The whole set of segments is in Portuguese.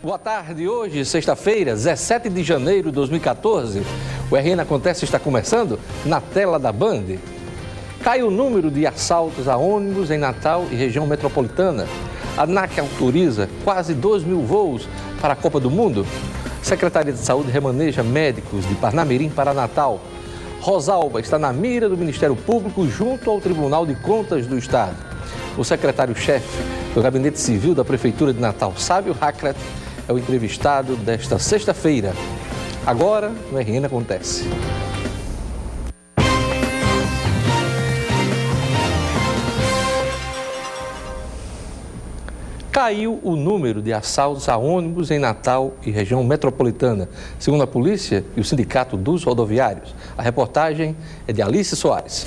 Boa tarde, hoje, sexta-feira, 17 de janeiro de 2014. O RN Acontece está começando na tela da Band. Cai o número de assaltos a ônibus em Natal e região metropolitana. A ANAC autoriza quase 2.000 voos para a Copa do Mundo. Secretaria de Saúde remaneja médicos de Parnamirim para Natal. Rosalba está na mira do Ministério Público junto ao Tribunal de Contas do Estado. O secretário-chefe do Gabinete Civil da Prefeitura de Natal, Sábio Hackrat, é o entrevistado desta sexta-feira. Agora, no RN Acontece. Caiu o número de assaltos a ônibus em Natal e região metropolitana, segundo a polícia e o Sindicato dos Rodoviários. A reportagem é de Alice Soares.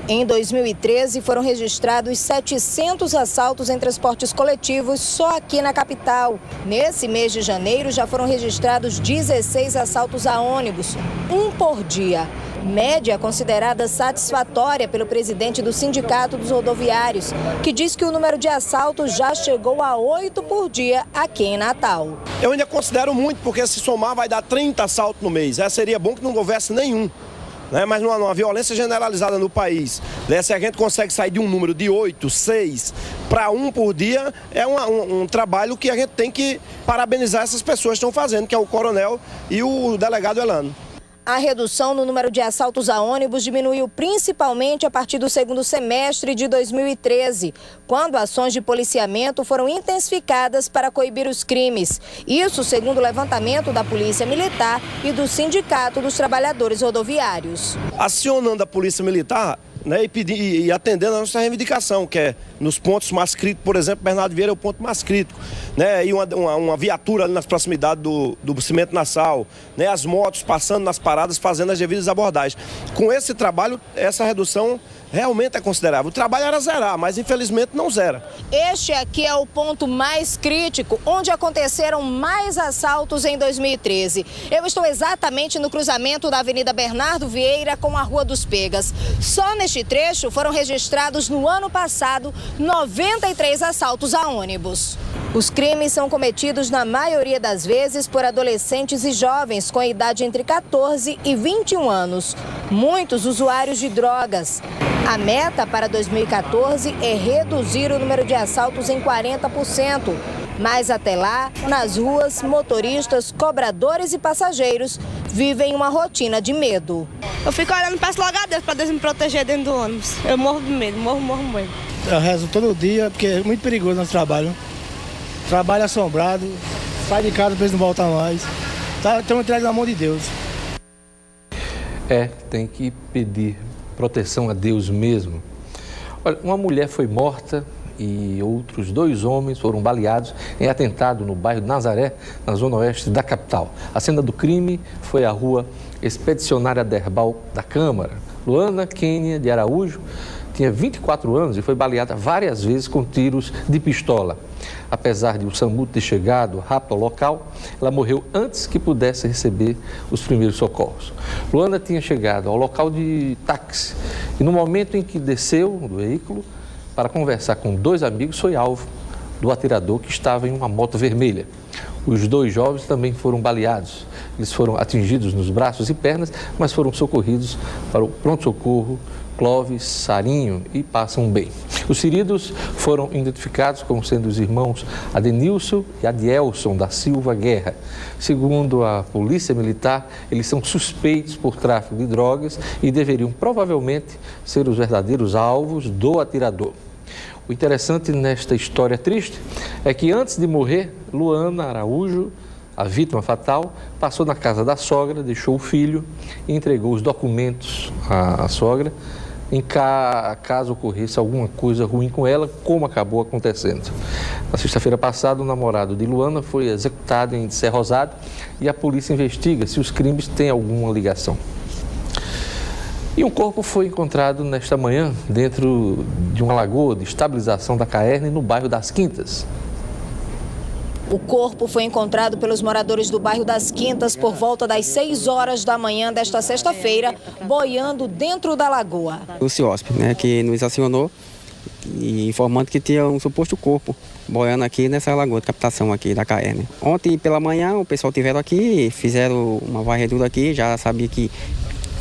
Em 2013, foram registrados 700 assaltos em transportes coletivos só aqui na capital. Nesse mês de janeiro, já foram registrados 16 assaltos a ônibus, um por dia. Média considerada satisfatória pelo presidente do Sindicato dos Rodoviários, que diz que o número de assaltos já chegou a 8 por dia aqui em Natal. Eu ainda considero muito, porque se somar vai dar 30 assaltos no mês. Seria bom que não houvesse nenhum. Mas numa violência generalizada no país, se a gente consegue sair de um número de 8, 6 para 1 por dia, é um trabalho que a gente tem que parabenizar essas pessoas que estão fazendo, que é o coronel e o delegado Elano. A redução no número de assaltos a ônibus diminuiu principalmente a partir do segundo semestre de 2013, quando ações de policiamento foram intensificadas para coibir os crimes. Isso segundo o levantamento da Polícia Militar e do Sindicato dos Trabalhadores Rodoviários. Acionando a Polícia Militar, e atendendo a nossa reivindicação, que é nos pontos mais críticos, por exemplo, Bernardo Vieira é o ponto mais crítico, e uma viatura ali nas proximidades do Cimento Nassau, as motos passando nas paradas, fazendo as devidas abordagens. Com esse trabalho, essa redução realmente é considerável. O trabalho era zerar, mas infelizmente não zera. Este aqui é o ponto mais crítico, onde aconteceram mais assaltos em 2013. Eu estou exatamente no cruzamento da Avenida Bernardo Vieira com a Rua dos Pegas. Só neste trecho foram registrados no ano passado 93 assaltos a ônibus. Os crimes são cometidos na maioria das vezes por adolescentes e jovens com idade entre 14 e 21 anos. Muitos usuários de drogas. A meta para 2014 é reduzir o número de assaltos em 40%. Mas até lá, nas ruas, motoristas, cobradores e passageiros vivem uma rotina de medo. Eu fico olhando, peço logo a Deus para Deus me proteger dentro do ônibus. Eu morro de medo, morro mesmo. Eu rezo todo dia porque é muito perigoso nosso trabalho. Trabalho assombrado, sai de casa, depois não volta mais. Estamos entregues na mão de Deus. Tem que pedir proteção a Deus mesmo. Olha, uma mulher foi morta e outros 2 homens foram baleados em atentado no bairro Nazaré, na zona oeste da capital. A cena do crime foi a rua Expedicionária Derbal da Câmara. Luana Kênia de Araújo tinha 24 anos e foi baleada várias vezes com tiros de pistola. Apesar de o SAMU ter chegado rápido ao local, ela morreu antes que pudesse receber os primeiros socorros. Luana tinha chegado ao local de táxi e no momento em que desceu do veículo para conversar com 2 amigos, foi alvo do atirador que estava em uma moto vermelha. Os 2 jovens também foram baleados. Eles foram atingidos nos braços e pernas, mas foram socorridos para o pronto-socorro Clóvis Sarinho e passam bem. Os feridos foram identificados como sendo os irmãos Adenilson e Adielson da Silva Guerra. Segundo a Polícia Militar, eles são suspeitos por tráfico de drogas e deveriam provavelmente ser os verdadeiros alvos do atirador. O interessante nesta história triste é que antes de morrer, Luana Araújo, a vítima fatal, passou na casa da sogra, deixou o filho e entregou os documentos à sogra em caso ocorresse alguma coisa ruim com ela, como acabou acontecendo. Na sexta-feira passada, o namorado de Luana foi executado em Serra Rosada e a polícia investiga se os crimes têm alguma ligação. E um corpo foi encontrado nesta manhã dentro de uma lagoa de estabilização da Caerne, no bairro das Quintas. O corpo foi encontrado pelos moradores do bairro das Quintas por volta das 6 horas da manhã desta sexta-feira, boiando dentro da lagoa. O CIOSP, que nos acionou e informando que tinha um suposto corpo boiando aqui nessa lagoa de captação aqui da CAER. Ontem pela manhã o pessoal tiveram aqui, fizeram uma varredura aqui, já sabia que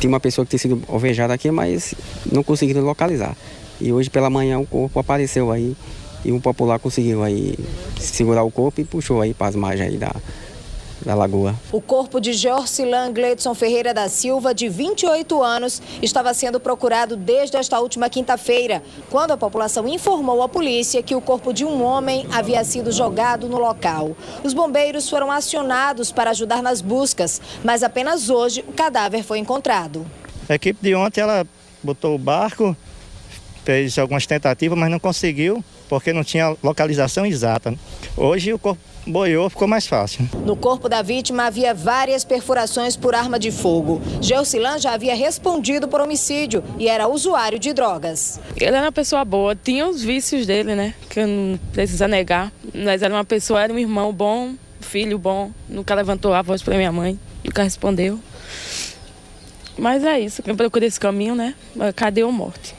tinha uma pessoa que tinha sido alvejada aqui, mas não conseguiram localizar. E hoje pela manhã o corpo apareceu aí e um popular conseguiu aí segurar o corpo e puxou aí para as margens aí da lagoa. O corpo de Georcilan Gleidson Ferreira da Silva, de 28 anos, estava sendo procurado desde esta última quinta-feira, quando a população informou à polícia que o corpo de um homem havia sido jogado no local. Os bombeiros foram acionados para ajudar nas buscas, mas apenas hoje o cadáver foi encontrado. A equipe de ontem ela botou o barco, fez algumas tentativas, mas não conseguiu, porque não tinha localização exata. Hoje o corpo boiou, ficou mais fácil. No corpo da vítima havia várias perfurações por arma de fogo. Georcilan já havia respondido por homicídio e era usuário de drogas. Ele era uma pessoa boa, tinha os vícios dele, né? Que eu não preciso negar. Mas era um irmão bom, filho bom. Nunca levantou a voz para minha mãe, nunca respondeu. Mas é isso, eu procurei esse caminho, né? Cadê a morte?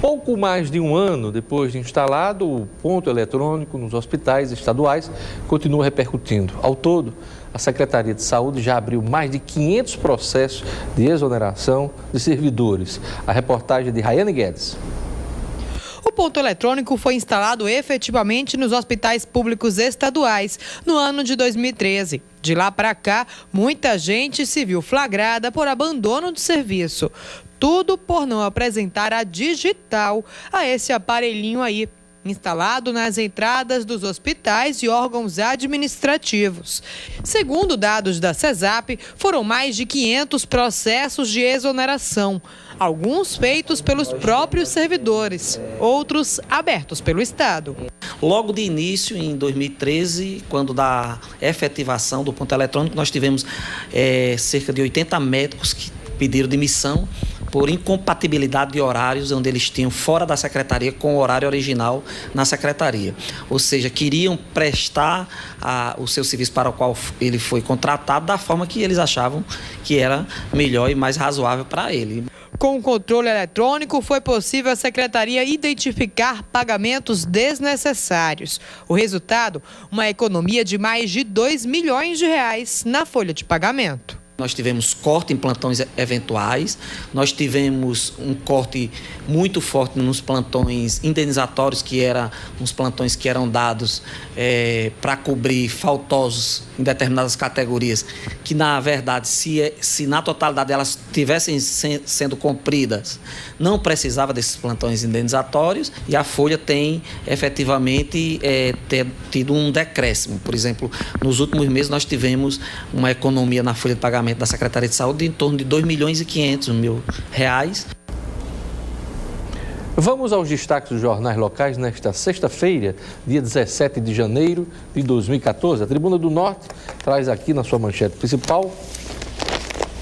Pouco mais de um ano depois de instalado, o ponto eletrônico nos hospitais estaduais continua repercutindo. Ao todo, a Secretaria de Saúde já abriu mais de 500 processos de exoneração de servidores. A reportagem de Rayane Guedes. O ponto eletrônico foi instalado efetivamente nos hospitais públicos estaduais no ano de 2013. De lá para cá, muita gente se viu flagrada por abandono de serviço. Tudo por não apresentar a digital a esse aparelhinho aí, instalado nas entradas dos hospitais e órgãos administrativos. Segundo dados da CESAP, foram mais de 500 processos de exoneração, alguns feitos pelos próprios servidores, outros abertos pelo Estado. Logo de início, em 2013, quando da efetivação do ponto eletrônico, nós tivemos cerca de 80 médicos que pediram demissão por incompatibilidade de horários, onde eles tinham fora da secretaria com o horário original na secretaria. Ou seja, queriam prestar o seu serviço para o qual ele foi contratado da forma que eles achavam que era melhor e mais razoável para ele. Com o controle eletrônico, foi possível a secretaria identificar pagamentos desnecessários. O resultado, uma economia de mais de R$2 milhões na folha de pagamento. Nós tivemos corte em plantões eventuais, nós tivemos um corte muito forte nos plantões indenizatórios, que eram uns plantões que eram dados para cobrir faltosos em determinadas categorias, que na verdade, se na totalidade elas tivessem sendo cumpridas, não precisava desses plantões indenizatórios, e a folha tem efetivamente tido um decréscimo. Por exemplo, nos últimos meses nós tivemos uma economia na folha de pagamento da Secretaria de Saúde em torno de R$2.500.000. Vamos aos destaques dos jornais locais nesta sexta-feira, dia 17 de janeiro de 2014. A Tribuna do Norte traz aqui na sua manchete principal: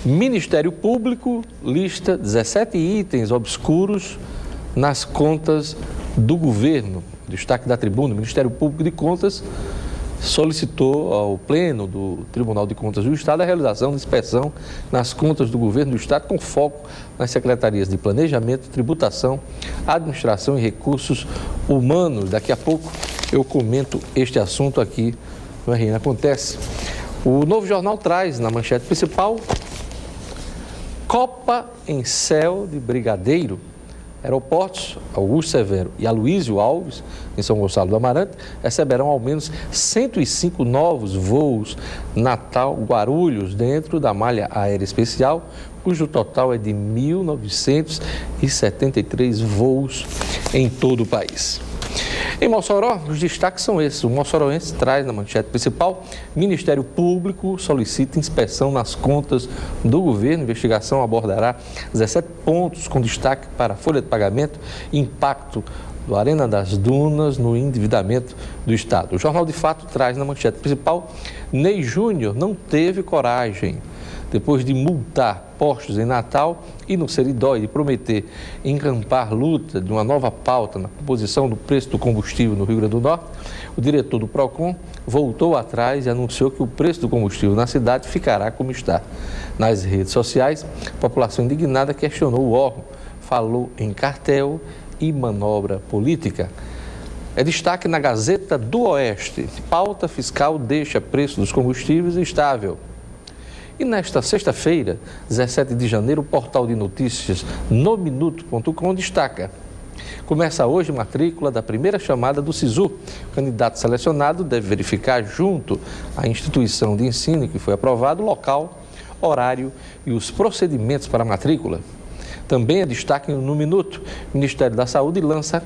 Ministério Público lista 17 itens obscuros nas contas do governo. Destaque da Tribuna: o Ministério Público de Contas solicitou ao Pleno do Tribunal de Contas do Estado a realização de inspeção nas contas do governo do Estado com foco nas secretarias de Planejamento, Tributação, Administração e Recursos Humanos. Daqui a pouco eu comento este assunto aqui no RN Acontece. O Novo Jornal traz na manchete principal: Copa em céu de Brigadeiro. Aeroportos Augusto Severo e Aloysio Alves, em São Gonçalo do Amarante, receberão ao menos 105 novos voos Natal-Guarulhos dentro da malha aérea especial, cujo total é de 1.973 voos em todo o país. Em Mossoró, os destaques são esses. O moçoroense traz na manchete principal: Ministério Público solicita inspeção nas contas do governo. A investigação abordará 17 pontos com destaque para a folha de pagamento e impacto do Arena das Dunas no endividamento do Estado. O Jornal de Fato traz na manchete principal: Ney Júnior não teve coragem. Depois de multar postos em Natal e no Seridó e de prometer encampar luta de uma nova pauta na composição do preço do combustível no Rio Grande do Norte, o diretor do PROCON voltou atrás e anunciou que o preço do combustível na cidade ficará como está. Nas redes sociais, a população indignada questionou o órgão, falou em cartel e manobra política. É destaque na Gazeta do Oeste. Pauta fiscal deixa preço dos combustíveis estável. E nesta sexta-feira, 17 de janeiro, o portal de notícias nominuto.com destaca: começa hoje matrícula da primeira chamada do SISU. O candidato selecionado deve verificar junto à instituição de ensino que foi aprovado o local, horário e os procedimentos para a matrícula. Também é destaque no Minuto. O Ministério da Saúde lança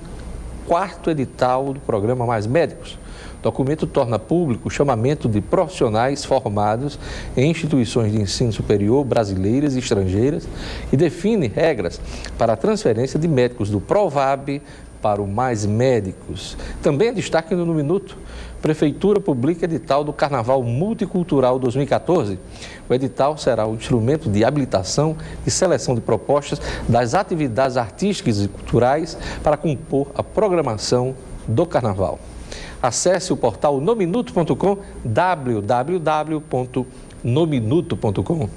4º edital do programa Mais Médicos. O documento torna público o chamamento de profissionais formados em instituições de ensino superior brasileiras e estrangeiras e define regras para a transferência de médicos do Provab para o Mais Médicos. Também é destaque no Minuto. Prefeitura publica edital do Carnaval Multicultural 2014. O edital será o instrumento de habilitação e seleção de propostas das atividades artísticas e culturais para compor a programação do Carnaval. Acesse o portal nominuto.com, www.nominuto.com.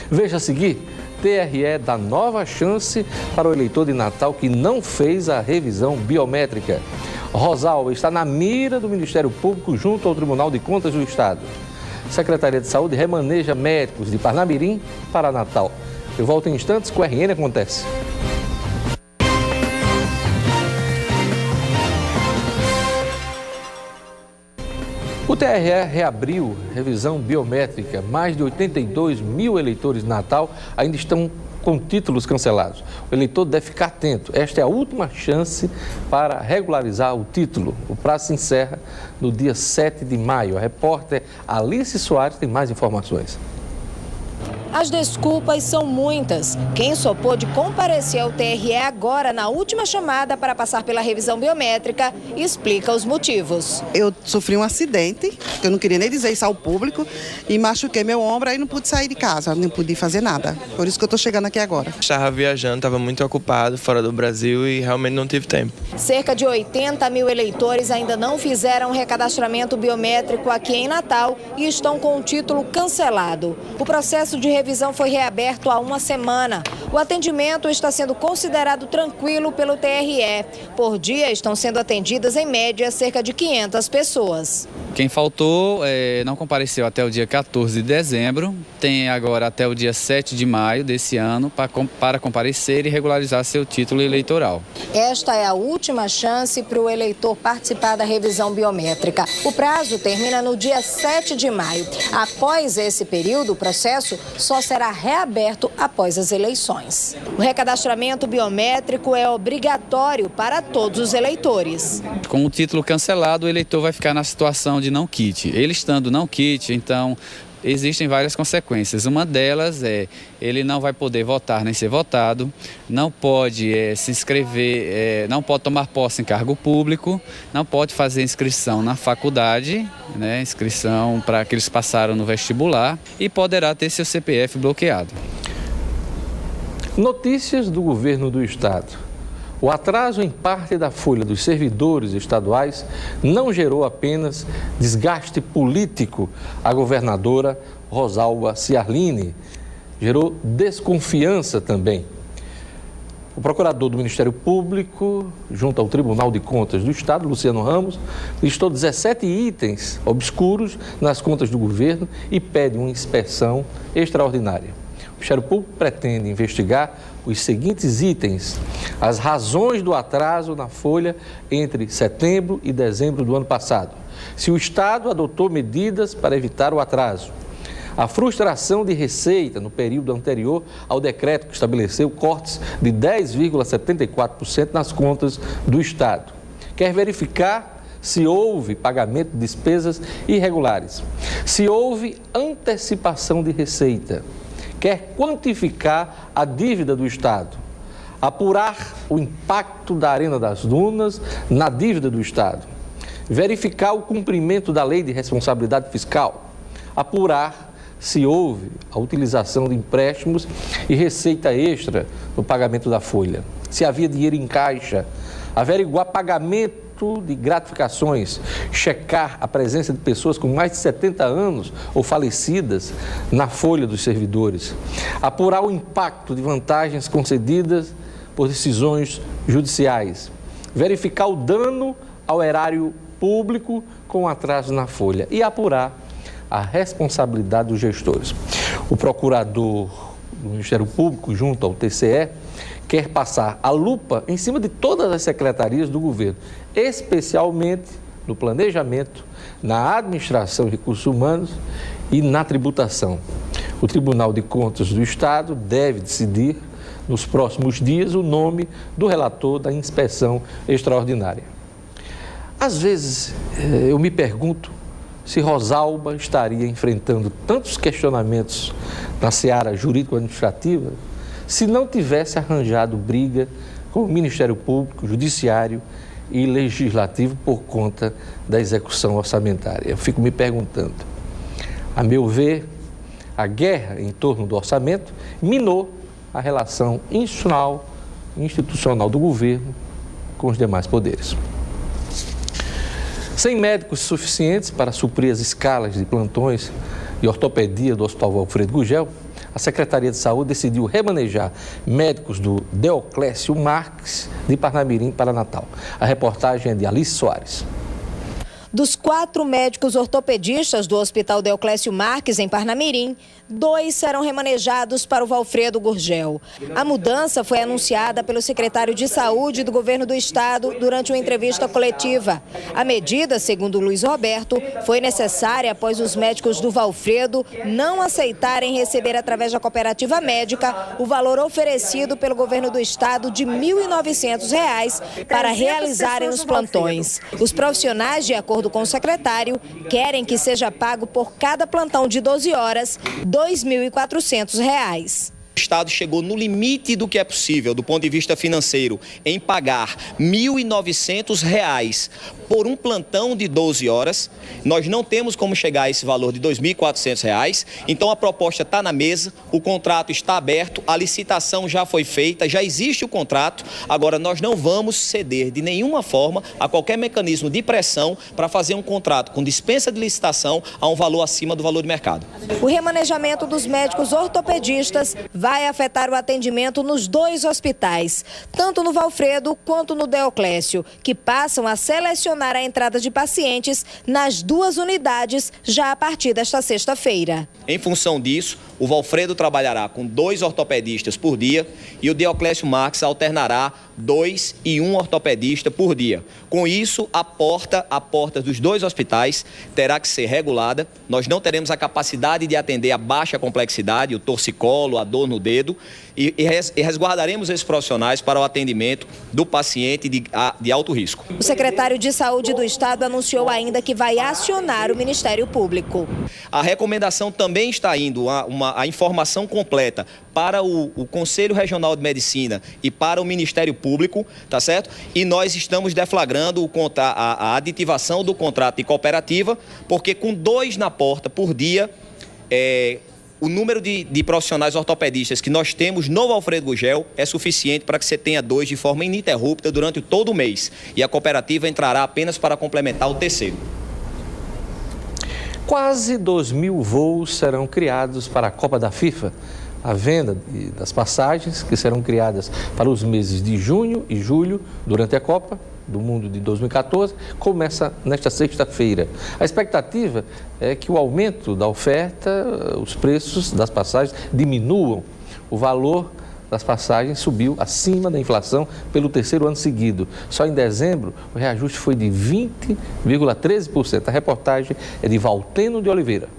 Veja a seguir: TRE dá nova chance para o eleitor de Natal que não fez a revisão biométrica. Rosalba está na mira do Ministério Público junto ao Tribunal de Contas do Estado. Secretaria de Saúde remaneja médicos de Parnamirim para Natal. Eu volto em instantes com o RN Acontece. O TRE reabriu revisão biométrica. Mais de 82 mil eleitores de Natal ainda estão com títulos cancelados. O eleitor deve ficar atento. Esta é a última chance para regularizar o título. O prazo se encerra no dia 7 de maio. A repórter Alice Soares tem mais informações. As desculpas são muitas. Quem só pôde comparecer ao TRE agora na última chamada para passar pela revisão biométrica explica os motivos. Eu sofri um acidente, eu não queria nem dizer isso ao público, e machuquei meu ombro, aí não pude sair de casa, não pude fazer nada. Por isso que eu estou chegando aqui agora. Estava viajando, estava muito ocupado fora do Brasil e realmente não tive tempo. Cerca de 80 mil eleitores ainda não fizeram recadastramento biométrico aqui em Natal e estão com o título cancelado. O processo de revisão foi reaberto há uma semana. O atendimento está sendo considerado tranquilo pelo TRE. Por dia estão sendo atendidas, em média, cerca de 500 pessoas. Quem faltou não compareceu até o dia 14 de dezembro, tem agora até o dia 7 de maio desse ano para comparecer e regularizar seu título eleitoral. Esta é a última chance para o eleitor participar da revisão biométrica. O prazo termina no dia 7 de maio. Após esse período, o processo só será reaberto após as eleições. O recadastramento biométrico é obrigatório para todos os eleitores. Com o título cancelado, o eleitor vai ficar na situação de não quite. Ele estando não quite, então existem várias consequências. Uma delas é ele não vai poder votar nem ser votado, não pode se inscrever, não pode tomar posse em cargo público, não pode fazer inscrição na faculdade, inscrição para que eles passaram no vestibular, e poderá ter seu CPF bloqueado. Notícias do governo do estado. O atraso em parte da folha dos servidores estaduais não gerou apenas desgaste político à governadora Rosalba Ciarline, gerou desconfiança também. O procurador do Ministério Público, junto ao Tribunal de Contas do Estado, Luciano Ramos, listou 17 itens obscuros nas contas do governo e pede uma inspeção extraordinária. O Ministério Público pretende investigar os seguintes itens: as razões do atraso na folha entre setembro e dezembro do ano passado, se o Estado adotou medidas para evitar o atraso, a frustração de receita no período anterior ao decreto que estabeleceu cortes de 10,74% nas contas do Estado. Quer verificar se houve pagamento de despesas irregulares, se houve antecipação de receita. Quer quantificar a dívida do Estado, apurar o impacto da Arena das Dunas na dívida do Estado, verificar o cumprimento da Lei de Responsabilidade Fiscal, apurar se houve a utilização de empréstimos e receita extra no pagamento da folha, se havia dinheiro em caixa, averiguar pagamento pagamento de gratificações, checar a presença de pessoas com mais de 70 anos ou falecidas na folha dos servidores, apurar o impacto de vantagens concedidas por decisões judiciais, verificar o dano ao erário público com atraso na folha e apurar a responsabilidade dos gestores. O procurador do Ministério Público, junto ao TCE, quer passar a lupa em cima de todas as secretarias do governo, especialmente no planejamento, na administração de recursos humanos e na tributação. O Tribunal de Contas do Estado deve decidir, nos próximos dias, o nome do relator da inspeção extraordinária. Às vezes, eu me pergunto se Rosalba estaria enfrentando tantos questionamentos na seara jurídico-administrativa se não tivesse arranjado briga com o Ministério Público, Judiciário e Legislativo por conta da execução orçamentária. Eu fico me perguntando. A meu ver, a guerra em torno do orçamento minou a relação institucional do governo com os demais poderes. Sem médicos suficientes para suprir as escalas de plantões e ortopedia do Hospital Valfredo Gurgel, a Secretaria de Saúde decidiu remanejar médicos do Deoclésio Marques de Parnamirim para Natal. A reportagem é de Alice Soares. Dos 4 médicos ortopedistas do Hospital Deoclésio Marques, em Parnamirim, 2 serão remanejados para o Valfredo Gurgel. A mudança foi anunciada pelo secretário de Saúde do Governo do Estado durante uma entrevista coletiva. A medida, segundo Luiz Roberto, foi necessária após os médicos do Valfredo não aceitarem receber através da cooperativa médica o valor oferecido pelo Governo do Estado de R$ 1.900 para realizarem os plantões. Os profissionais, de acordo com o secretário, querem que seja pago por cada plantão de 12 horas R$ 2.400. O Estado chegou no limite do que é possível, do ponto de vista financeiro, em pagar R$ 1.900 por um plantão de 12 horas. Nós não temos como chegar a esse valor de R$ 2.400. Então a proposta está na mesa, o contrato está aberto, a licitação já foi feita, já existe o contrato. Agora nós não vamos ceder de nenhuma forma a qualquer mecanismo de pressão para fazer um contrato com dispensa de licitação a um valor acima do valor de mercado. O remanejamento dos médicos ortopedistas vai afetar o atendimento nos 2 hospitais, tanto no Valfredo quanto no Deoclésio, que passam a selecionar a entrada de pacientes nas 2 unidades já a partir desta sexta-feira. Em função disso, o Valfredo trabalhará com 2 ortopedistas por dia e o Deoclésio Marques alternará 2 e 1 ortopedista por dia. Com isso, a porta dos 2 hospitais terá que ser regulada. Nós não teremos a capacidade de atender a baixa complexidade, o torcicolo, a dor no dedo, e resguardaremos esses profissionais para o atendimento do paciente de alto risco. O secretário de Saúde do Estado anunciou ainda que vai acionar o Ministério Público. A recomendação também está indo, a informação completa para o Conselho Regional de Medicina e para o Ministério Público, tá certo? E nós estamos deflagrando a aditivação do contrato de cooperativa, porque com 2 na porta por dia, o número de profissionais ortopedistas que nós temos no Valfredo Gurgel é suficiente para que você tenha 2 de forma ininterrupta durante todo o mês. E a cooperativa entrará apenas para complementar o terceiro. Quase 2.000 voos serão criados para a Copa da FIFA. A venda das passagens, que serão criadas para os meses de junho e julho, durante a Copa do Mundo de 2014, começa nesta sexta-feira. A expectativa é que o aumento da oferta, os preços das passagens diminuam. O valor das passagens subiu acima da inflação pelo 3º ano seguido. Só em dezembro, o reajuste foi de 20,13%. A reportagem é de Valteno de Oliveira.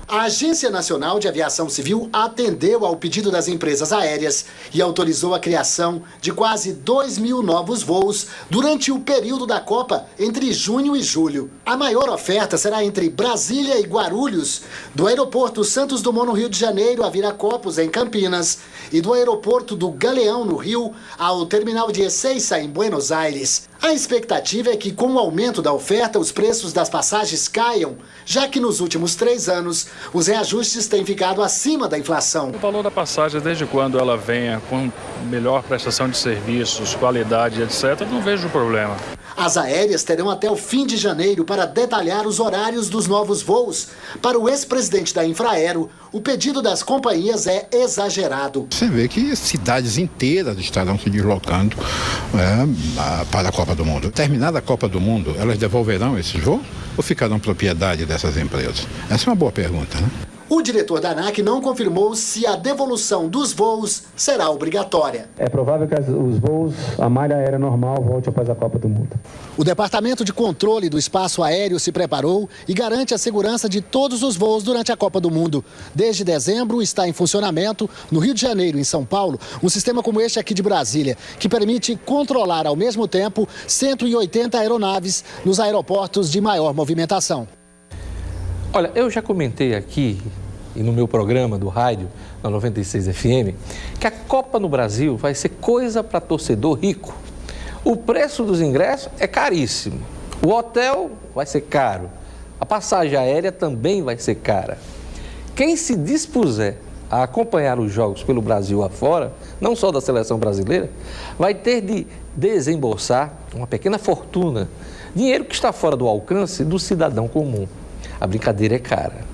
A Agência Nacional de Aviação Civil atendeu ao pedido das empresas aéreas e autorizou a criação de quase 2.000 novos voos durante o período da Copa entre junho e julho. A maior oferta será entre Brasília e Guarulhos, do aeroporto Santos Dumont no Rio de Janeiro a Viracopos, em Campinas, e do aeroporto do Galeão, no Rio, ao terminal de Ezeiza, em Buenos Aires. A expectativa é que, com o aumento da oferta, os preços das passagens caiam, já que nos últimos 3 anos, os reajustes têm ficado acima da inflação. O valor da passagem, desde quando ela venha com melhor prestação de serviços, qualidade, etc., não vejo problema. As aéreas terão até o fim de janeiro para detalhar os horários dos novos voos. Para o ex-presidente da Infraero, o pedido das companhias é exagerado. Você vê que cidades inteiras estarão se deslocando para a Copa do Mundo. Terminada a Copa do Mundo, elas devolverão esses voos ou ficarão propriedade dessas empresas? Essa é uma boa pergunta, né? O diretor da ANAC não confirmou se a devolução dos voos será obrigatória. É provável que os voos, a malha aérea normal, volte após a Copa do Mundo. O Departamento de Controle do Espaço Aéreo se preparou e garante a segurança de todos os voos durante a Copa do Mundo. Desde dezembro está em funcionamento, no Rio de Janeiro e em São Paulo, um sistema como este aqui de Brasília, que permite controlar ao mesmo tempo 180 aeronaves nos aeroportos de maior movimentação. Olha, eu já comentei aqui e no meu programa do rádio, na 96 FM, que a Copa no Brasil vai ser coisa para torcedor rico. O preço dos ingressos é caríssimo, o hotel vai ser caro, a passagem aérea também vai ser cara. Quem se dispuser a acompanhar os jogos pelo Brasil afora, não só da seleção brasileira, vai ter de desembolsar uma pequena fortuna, dinheiro que está fora do alcance do cidadão comum. A brincadeira é cara.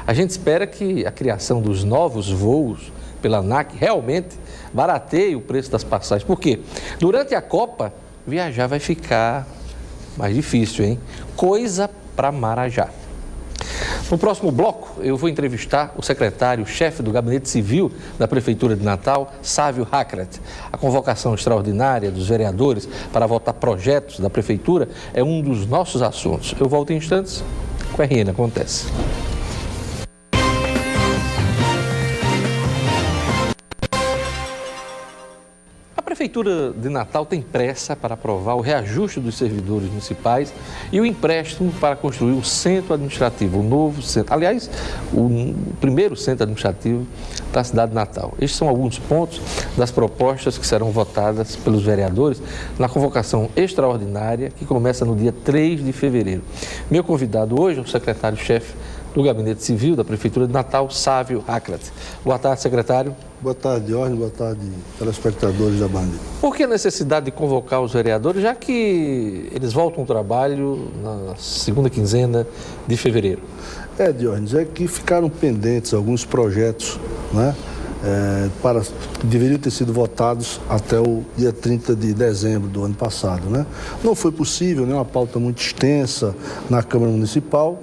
A gente espera que a criação dos novos voos pela ANAC realmente barateie o preço das passagens. Porque durante a Copa, viajar vai ficar mais difícil, hein? Coisa para Marajá. No próximo bloco, eu vou entrevistar o secretário-chefe do Gabinete Civil da Prefeitura de Natal, Sávio Hakrat. A convocação extraordinária dos vereadores para votar projetos da Prefeitura é um dos nossos assuntos. Eu volto em instantes com a RN Acontece. A Prefeitura de Natal tem pressa para aprovar o reajuste dos servidores municipais e o empréstimo para construir o centro administrativo, o novo centro, aliás, o primeiro centro administrativo da cidade de Natal. Estes são alguns pontos das propostas que serão votadas pelos vereadores na convocação extraordinária que começa no dia 3 de fevereiro. Meu convidado hoje é o secretário-chefe do Gabinete Civil da Prefeitura de Natal, Sávio Hakrat. Boa tarde, secretário. Boa tarde, Diógenes. Boa tarde, telespectadores da Band. Por que a necessidade de convocar os vereadores, já que eles voltam ao trabalho na segunda quinzena de fevereiro? Diógenes, é que ficaram pendentes alguns projetos, né? Que deveriam ter sido votados até o dia 30 de dezembro do ano passado, né? Não foi possível, né? Uma pauta muito extensa na Câmara Municipal.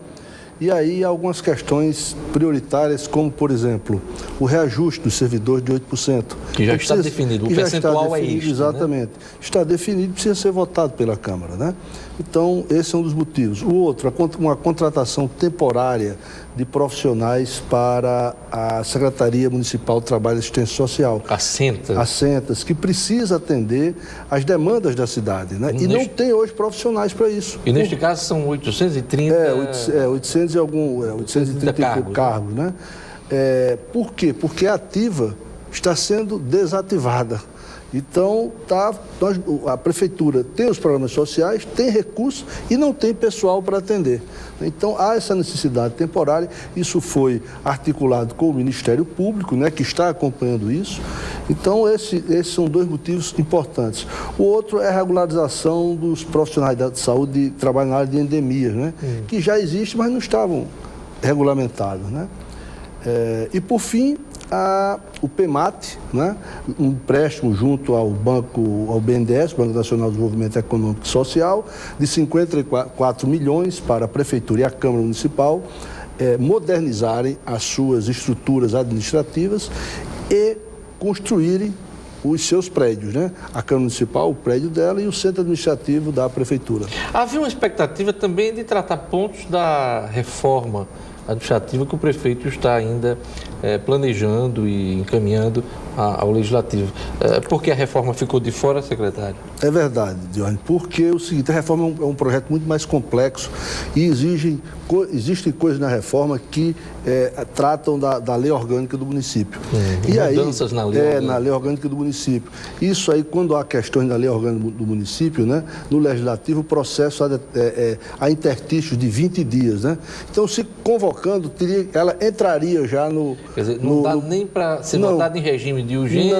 E aí algumas questões prioritárias, como, por exemplo, o reajuste dos servidores de 8%. Que já está definido, o percentual é isso. Exatamente. Né? Está definido e precisa ser votado pela Câmara, né? Então, esse é um dos motivos. O outro, uma contratação temporária de profissionais para a Secretaria Municipal de Trabalho e Assistência Social. A Sentas, que precisa atender às demandas da cidade, né? E não tem hoje profissionais para isso. E neste caso são 830... 830 cargos, né? Por quê? Porque a ativa está sendo desativada. Então, a Prefeitura tem os programas sociais, tem recursos e não tem pessoal para atender. Então, há essa necessidade temporária. Isso foi articulado com o Ministério Público, né, que está acompanhando isso. Então, esses são dois motivos importantes. O outro é a regularização dos profissionais da saúde que trabalham na área de endemias, né, que já existe, mas não estavam regulamentados, né? E, por fim, o PEMAT, né, um empréstimo junto ao BNDES, Banco Nacional de Desenvolvimento Econômico e Social, de 54 milhões para a Prefeitura e a Câmara Municipal modernizarem as suas estruturas administrativas e construírem os seus prédios, né? A Câmara Municipal, o prédio dela, e o centro administrativo da Prefeitura. Havia uma expectativa também de tratar pontos da reforma administrativa que o prefeito está ainda planejando e encaminhando ao Legislativo. Por que a reforma ficou de fora, secretário? É verdade, Diógenes, porque o seguinte, a reforma é um projeto muito mais complexo e existem coisas na reforma que tratam da lei orgânica do município. E mudanças aí, na lei orgânica. Na lei orgânica do município. Isso aí, quando há questões da lei orgânica do município, né, no Legislativo, o processo há interstícios de 20 dias. Né? Então, se convocando, ela entraria já no... Quer dizer, não dá nem para ser votado em regime de urgência,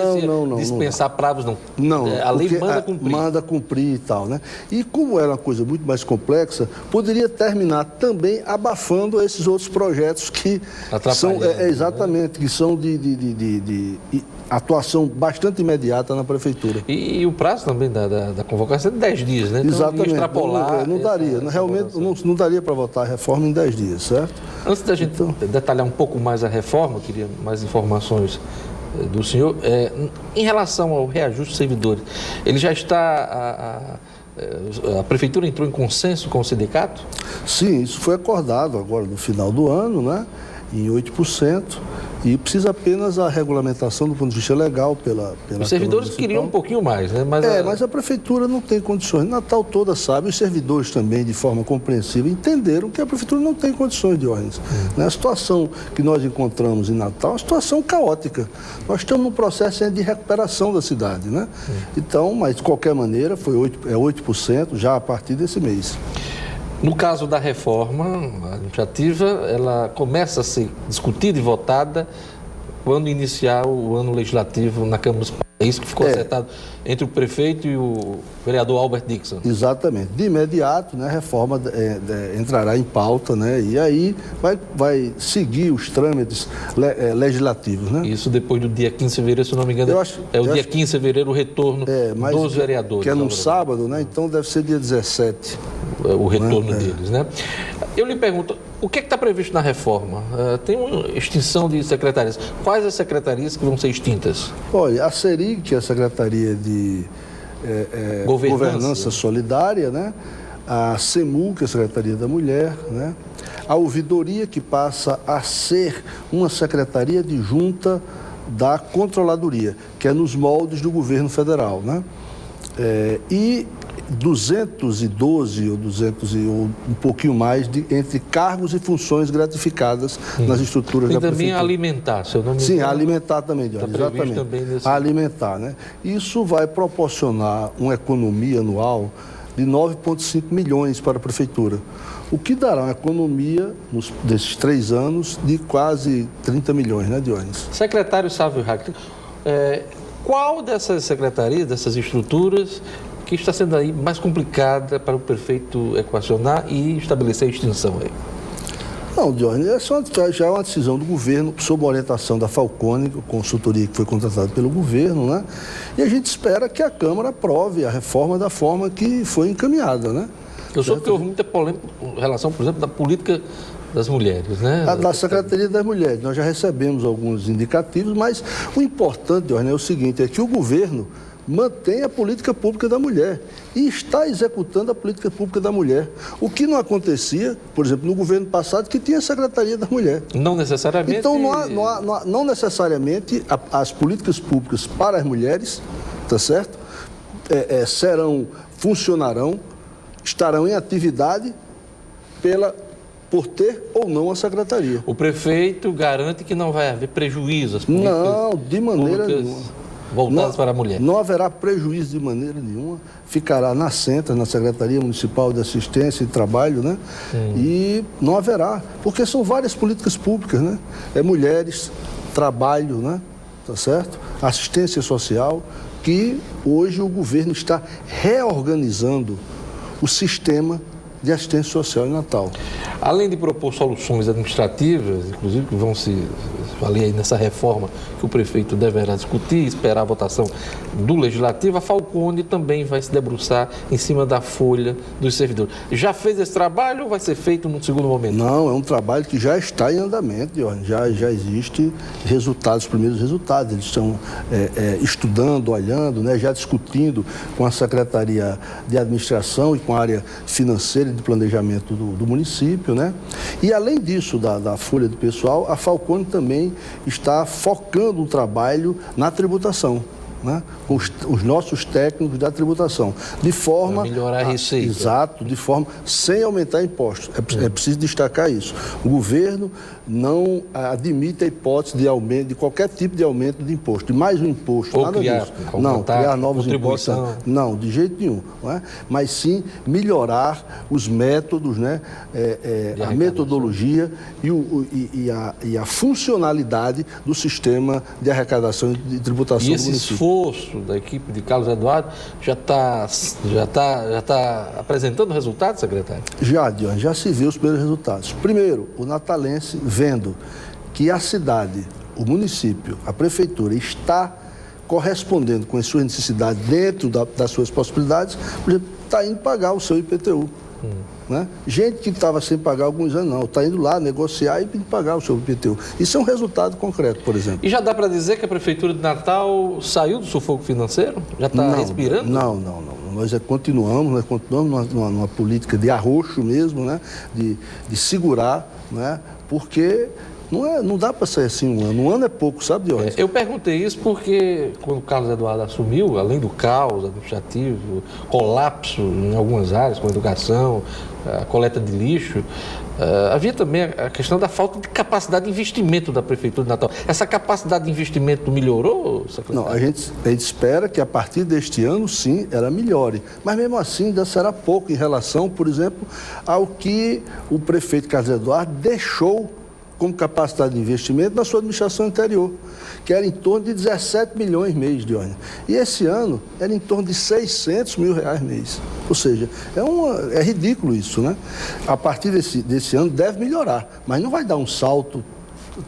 dispensar prazos, não. Não, a lei manda cumprir. Manda cumprir e tal, né? E como era uma coisa muito mais complexa, poderia terminar também abafando esses outros projetos que são, exatamente, que são de atuação bastante imediata na prefeitura. E o prazo também da convocação é de 10 dias, né? Então, exatamente. Extrapolar não daria, realmente não daria para votar a reforma em 10 dias, certo? Antes da gente detalhar um pouco mais a reforma, eu queria mais informações do senhor. Em relação ao reajuste dos servidores, ele já está... A prefeitura entrou em consenso com o sindicato? Sim, isso foi acordado agora no final do ano, né? Em 8%. E precisa apenas a regulamentação do ponto de vista legal pela Os servidores queriam um pouquinho mais, né? Mas a prefeitura não tem condições. Natal toda sabe, os servidores também, de forma compreensiva, entenderam que a prefeitura não tem condições de ordens. A situação que nós encontramos em Natal é uma situação caótica. Nós estamos num processo de recuperação da cidade, né? Então, mas de qualquer maneira, foi 8% já a partir desse mês. No caso da reforma administrativa, ela começa a ser discutida e votada quando iniciar o ano legislativo na Câmara Municipal. É isso que ficou acertado entre o prefeito e o vereador Albert Dixon. Exatamente. De imediato, né, a reforma entrará em pauta, né, e aí vai seguir os trâmites legislativos. Né? Isso depois do dia 15 de fevereiro, se não me engano, dia 15 de fevereiro o retorno dos vereadores. Que é num sábado, né, então deve ser dia 17. O retorno deles, né? Eu lhe pergunto, o que está previsto na reforma? Tem uma extinção de secretarias. Quais as secretarias que vão ser extintas? Olha, a SERIG, que é a Secretaria de Governança Solidária, né? A SEMU, que é a Secretaria da Mulher, né? A Ouvidoria, que passa a ser uma secretaria de junta da Controladoria, que é nos moldes do governo federal, né? E 212 ou 200 ou um pouquinho mais entre cargos e funções gratificadas nas estruturas da prefeitura. E também a alimentar, se eu não me engano. Sim, a alimentar também, exatamente. Também nesse... A alimentar, né? Isso vai proporcionar uma economia anual de 9,5 milhões para a prefeitura, o que dará uma economia desses 3 anos de quase 30 milhões, né, Diógenes? Secretário Sávio Hack, qual dessas secretarias, dessas estruturas que está sendo aí mais complicada para o prefeito equacionar e estabelecer a extinção aí? Não, Diógenes, essa já é uma decisão do governo, sob a orientação da Falcone, consultoria que foi contratada pelo governo, né? E a gente espera que a Câmara aprove a reforma da forma que foi encaminhada, né? Eu soube que houve muita polêmica em relação, por exemplo, da política das mulheres, né? Da Secretaria das Mulheres. Nós já recebemos alguns indicativos, mas o importante, Diógenes, é o seguinte, é que o governo mantém a política pública da mulher e está executando a política pública da mulher. O que não acontecia, por exemplo, no governo passado, que tinha a Secretaria da Mulher. Não necessariamente. Então, não necessariamente as políticas públicas para as mulheres, tá certo? Funcionarão, estarão em atividade por ter ou não a secretaria. O prefeito garante que não vai haver prejuízo às políticas não, de maneira nenhuma. Voltadas para a mulher. Não haverá prejuízo de maneira nenhuma. Ficará na Secretaria Municipal de Assistência e Trabalho, né? E não haverá, porque são várias políticas públicas, né? Mulheres, trabalho, né? Tá certo? Assistência social, que hoje o governo está reorganizando o sistema de assistência social em Natal. Além de propor soluções administrativas, inclusive que vão se valer aí nessa reforma que o prefeito deverá discutir e esperar a votação do Legislativo, a Falcone também vai se debruçar em cima da folha dos servidores. Já fez esse trabalho ou vai ser feito num segundo momento? Não, é um trabalho que já está em andamento, já existe os primeiros resultados. Eles estão estudando, olhando, né, já discutindo com a Secretaria de Administração e com a área financeira de planejamento do município, né? E além disso, da folha de pessoal, a Falcone também está focando o trabalho na tributação, né? Com os nossos técnicos da tributação, de forma... Pra melhorar a receita. Exato, de forma sem aumentar impostos. É preciso destacar isso. O governo não admite a hipótese de aumento, de qualquer tipo de aumento de imposto, de mais um imposto, ou nada criar, disso. Não, criar novos impostos. Não, de jeito nenhum. Não é? Mas sim melhorar os métodos, né? A metodologia e a funcionalidade do sistema de arrecadação e de tributação do município. E esse esforço da equipe de Carlos Eduardo já está apresentando resultados, secretário? Já se vê os primeiros resultados. Primeiro, o natalense vendo que a cidade, o município, a prefeitura está correspondendo com as suas necessidades dentro das suas possibilidades, por exemplo, está indo pagar o seu IPTU. Né? Gente que estava sem pagar há alguns anos, não, está indo lá negociar e pagar o seu IPTU. Isso é um resultado concreto, por exemplo. E já dá para dizer que a Prefeitura de Natal saiu do sufoco financeiro? Já está respirando? Não. Nós continuamos numa política de arroxo mesmo, né? De segurar, né? Porque não dá para sair assim um ano. Um ano é pouco, sabe, Diógenes? Eu perguntei isso porque quando o Carlos Eduardo assumiu, além do caos administrativo, colapso em algumas áreas, como a educação, a coleta de lixo, havia também a questão da falta de capacidade de investimento da Prefeitura de Natal. Essa capacidade de investimento melhorou, secretário? Não, a gente espera que a partir deste ano, sim, ela melhore. Mas mesmo assim ainda será pouco em relação, por exemplo, ao que o prefeito Carlos Eduardo deixou como capacidade de investimento na sua administração anterior, que era em torno de 17 milhões mês, Diógenes. E esse ano era em torno de 600 mil reais mês. Ou seja, é ridículo isso, né? A partir desse ano deve melhorar, mas não vai dar um salto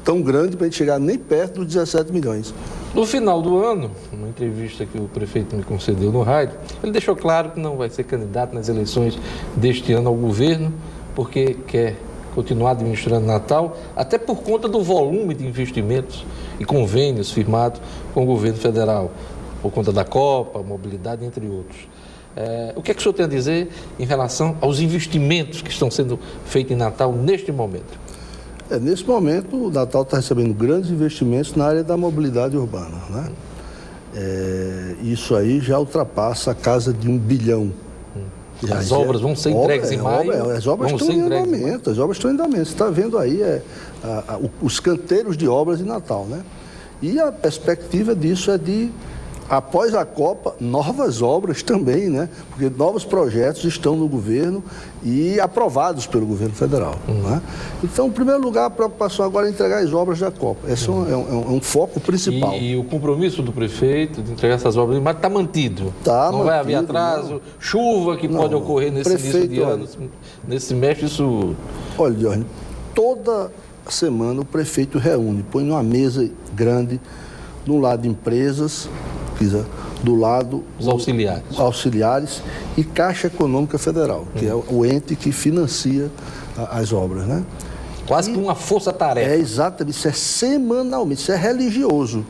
tão grande para a gente chegar nem perto dos 17 milhões. No final do ano, numa entrevista que o prefeito me concedeu no rádio, ele deixou claro que não vai ser candidato nas eleições deste ano ao governo, porque quer continuar administrando Natal, até por conta do volume de investimentos e convênios firmados com o governo federal, por conta da Copa, mobilidade, entre outros. O que é que o senhor tem a dizer em relação aos investimentos que estão sendo feitos em Natal neste momento? Nesse momento, o Natal está recebendo grandes investimentos na área da mobilidade urbana, né? Isso aí já ultrapassa a casa de 1 bilhão. As obras vão ser entregues em maio? As obras estão em andamento, Você está vendo aí os canteiros de obras de Natal, né? E a perspectiva disso é de, após a Copa, novas obras também, né? Porque novos projetos estão no governo e aprovados pelo governo federal, né? Então, em primeiro lugar, a preocupação agora é entregar as obras da Copa. Esse é um foco principal. E o compromisso do prefeito de entregar essas obras está mantido? Não vai haver atraso, chuva que pode ocorrer nesse início de ano, nesse semestre, isso... Olha, Diógenes, toda semana o prefeito reúne, põe numa mesa grande, no lado de empresas, do lado os auxiliares e Caixa Econômica Federal, que é o ente que financia as obras, né? Quase que uma força-tarefa. Exatamente, isso é semanalmente, isso é religioso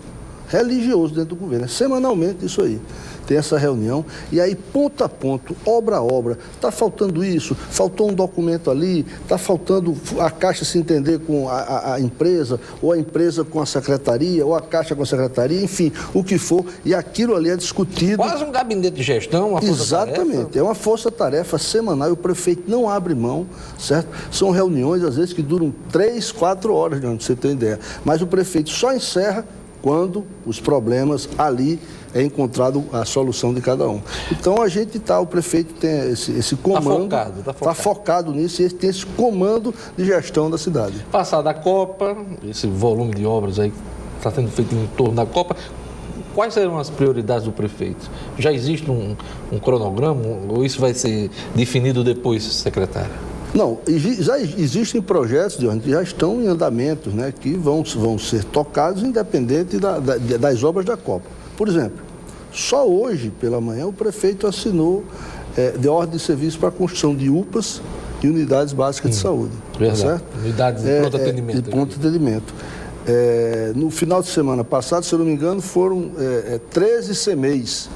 dentro do governo, é semanalmente isso aí. Tem essa reunião e aí, ponto a ponto, obra a obra, está faltando isso, faltou um documento ali, está faltando a Caixa se entender com a empresa, ou a empresa com a secretaria, ou a Caixa com a secretaria, enfim, o que for, e aquilo ali é discutido. Quase um gabinete de gestão, uma força-tarefa. Exatamente, é uma força-tarefa semanal e o prefeito não abre mão, certo? São reuniões, às vezes, que duram 3, 4 horas, de onde você tem ideia, mas o prefeito só encerra quando os problemas ali é encontrado a solução de cada um. Então o prefeito tem esse comando, está focado nisso, e tem esse comando de gestão da cidade. Passada a Copa, esse volume de obras aí está sendo feito em torno da Copa, quais serão as prioridades do prefeito? Já existe um cronograma ou isso vai ser definido depois, secretário? Não, já existem projetos que já estão em andamento, né, que vão ser tocados independente das obras da Copa. Por exemplo, só hoje pela manhã o prefeito assinou de ordem de serviço para a construção de UPAs e unidades básicas de saúde. Verdade. Certo? Unidades de pronto atendimento. De pronto atendimento. No final de semana passado, se eu não me engano, foram 13 CMEIs.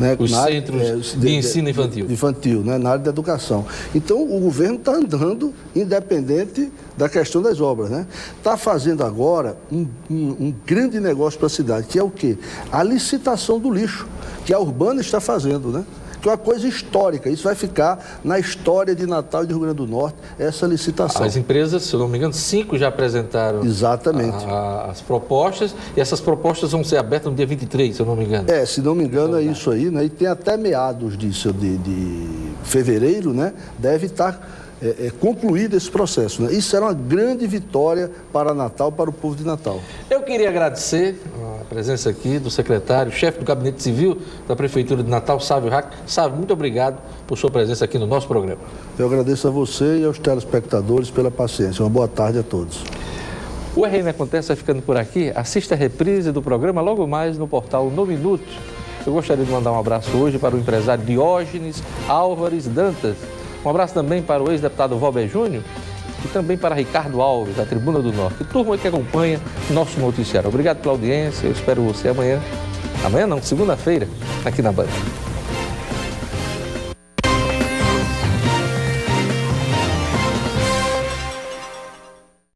Né, os centros de ensino infantil. Né, na área da educação. Então, o governo está andando independente da questão das obras. Né? Está fazendo agora um grande negócio para a cidade, que é o quê? A licitação do lixo, que a Urbana está fazendo, né? Que é uma coisa histórica. Isso vai ficar na história de Natal e do Rio Grande do Norte, essa licitação. As empresas, se eu não me engano, 5 já apresentaram as propostas, e essas propostas vão ser abertas no dia 23, se eu não me engano. Se não me engano, é isso aí, né? E tem até meados de fevereiro, né? Deve estar concluído esse processo, né? Isso era uma grande vitória para Natal, para o povo de Natal. Eu queria agradecer a presença aqui do secretário, chefe do Gabinete Civil da Prefeitura de Natal, Sávio Hack. Sávio, muito obrigado por sua presença aqui no nosso programa. Eu agradeço a você e aos telespectadores pela paciência. Uma boa tarde a todos. O RN Acontece vai ficando por aqui. Assista a reprise do programa logo mais no portal No Minuto. Eu gostaria de mandar um abraço hoje para o empresário Diógenes Álvares Dantas. Um abraço também para o ex-deputado Valber Júnior e também para Ricardo Alves, da Tribuna do Norte. Turma que acompanha nosso noticiário. Obrigado pela audiência, eu espero você amanhã. Amanhã não, segunda-feira, aqui na Band.